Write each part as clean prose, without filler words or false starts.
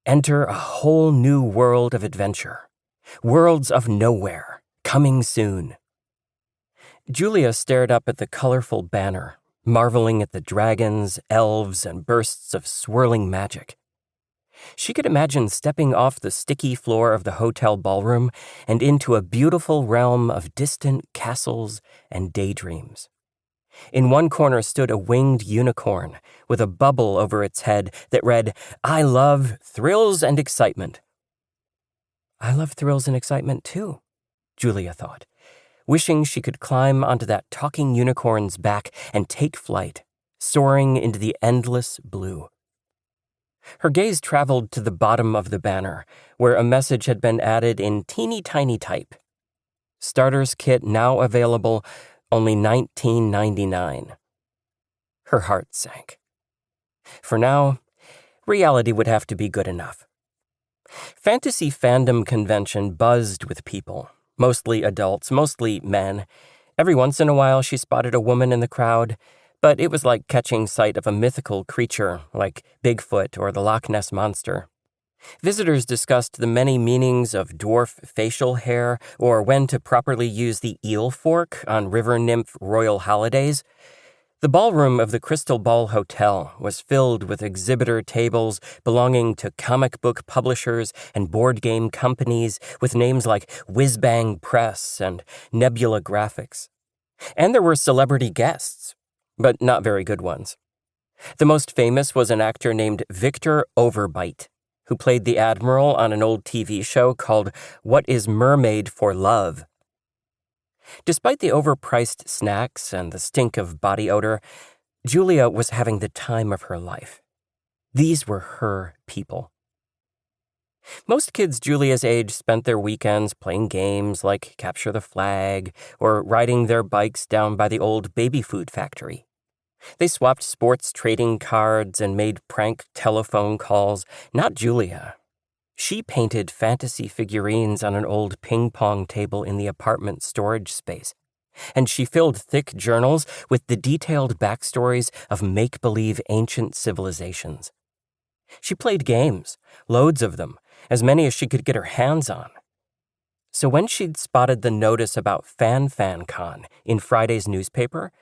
Enter a whole new world of adventure. Worlds of nowhere, coming soon. Julia stared up at the colorful banner, marveling at the dragons, elves, and bursts of swirling magic. She could imagine stepping off the sticky floor of the hotel ballroom and into a beautiful realm of distant castles and daydreams. In one corner stood a winged unicorn with a bubble over its head that read, "I love thrills and excitement." I love thrills and excitement too, Julia thought, wishing she could climb onto that talking unicorn's back and take flight, soaring into the endless blue. Her gaze traveled to the bottom of the banner, where a message had been added in teeny tiny type. Starter's kit now available, only $19.99. Her heart sank. For now, reality would have to be good enough. Fantasy fandom convention buzzed with people, mostly adults, mostly men. Every once in a while she spotted a woman in the crowd, but it was like catching sight of a mythical creature like Bigfoot or the Loch Ness Monster. Visitors discussed the many meanings of dwarf facial hair or when to properly use the eel fork on river nymph royal holidays. The ballroom of the Crystal Ball Hotel was filled with exhibitor tables belonging to comic book publishers and board game companies with names like Whizbang Press and Nebula Graphics. And there were celebrity guests, but not very good ones. The most famous was an actor named Victor Overbite, who played the Admiral on an old TV show called What is Mermaid for Love? Despite the overpriced snacks and the stink of body odor, Julia was having the time of her life. These were her people. Most kids Julia's age spent their weekends playing games like Capture the Flag or riding their bikes down by the old baby food factory. They swapped sports trading cards and made prank telephone calls. Not Julia. She painted fantasy figurines on an old ping-pong table in the apartment storage space, and she filled thick journals with the detailed backstories of make-believe ancient civilizations. She played games, loads of them, as many as she could get her hands on. So when she'd spotted the notice about FanFanCon in Friday's newspaper,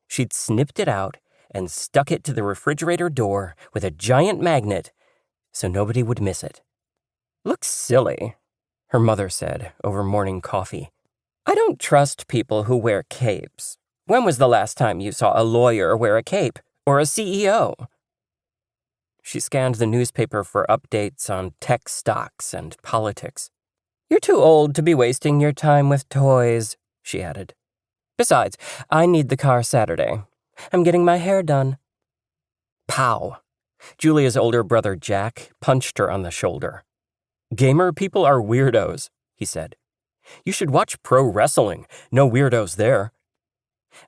she'd snipped it out and stuck it to the refrigerator door with a giant magnet so nobody would miss it. "Looks silly," her mother said over morning coffee. "I don't trust people who wear capes. When was the last time you saw a lawyer wear a cape, or a CEO?" She scanned the newspaper for updates on tech stocks and politics. "You're too old to be wasting your time with toys," she added. "Besides, I need the car Saturday. I'm getting my hair done." Pow! Julia's older brother Jack punched her on the shoulder. "Gamer people are weirdos," he said. "You should watch pro wrestling. No weirdos there."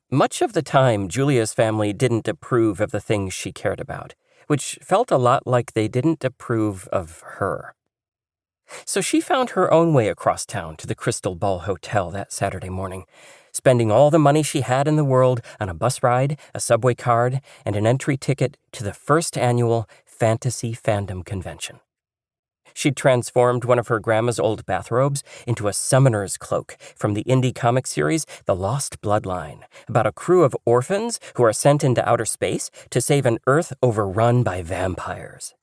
Much of the time, Julia's family didn't approve of the things she cared about, which felt a lot like they didn't approve of her. So she found her own way across town to the Crystal Ball Hotel that Saturday morning, spending all the money she had in the world on a bus ride, a subway card, and an entry ticket to the first annual Fantasy Fandom Convention. She'd transformed one of her grandma's old bathrobes into a summoner's cloak from the indie comic series The Lost Bloodline, about a crew of orphans who are sent into outer space to save an Earth overrun by vampires.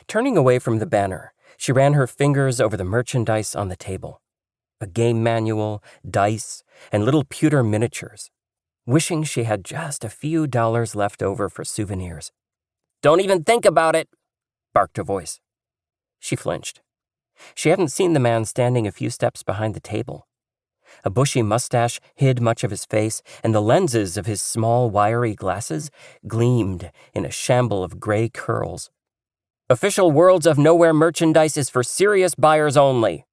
Turning away from the banner, she ran her fingers over the merchandise on the table. A game manual, dice, and little pewter miniatures, wishing she had just a few dollars left over for souvenirs. "Don't even think about it," barked a voice. She flinched. She hadn't seen the man standing a few steps behind the table. A bushy mustache hid much of his face, and the lenses of his small, wiry glasses gleamed in a shamble of gray curls. "Official Worlds of Nowhere merchandise is for serious buyers only,"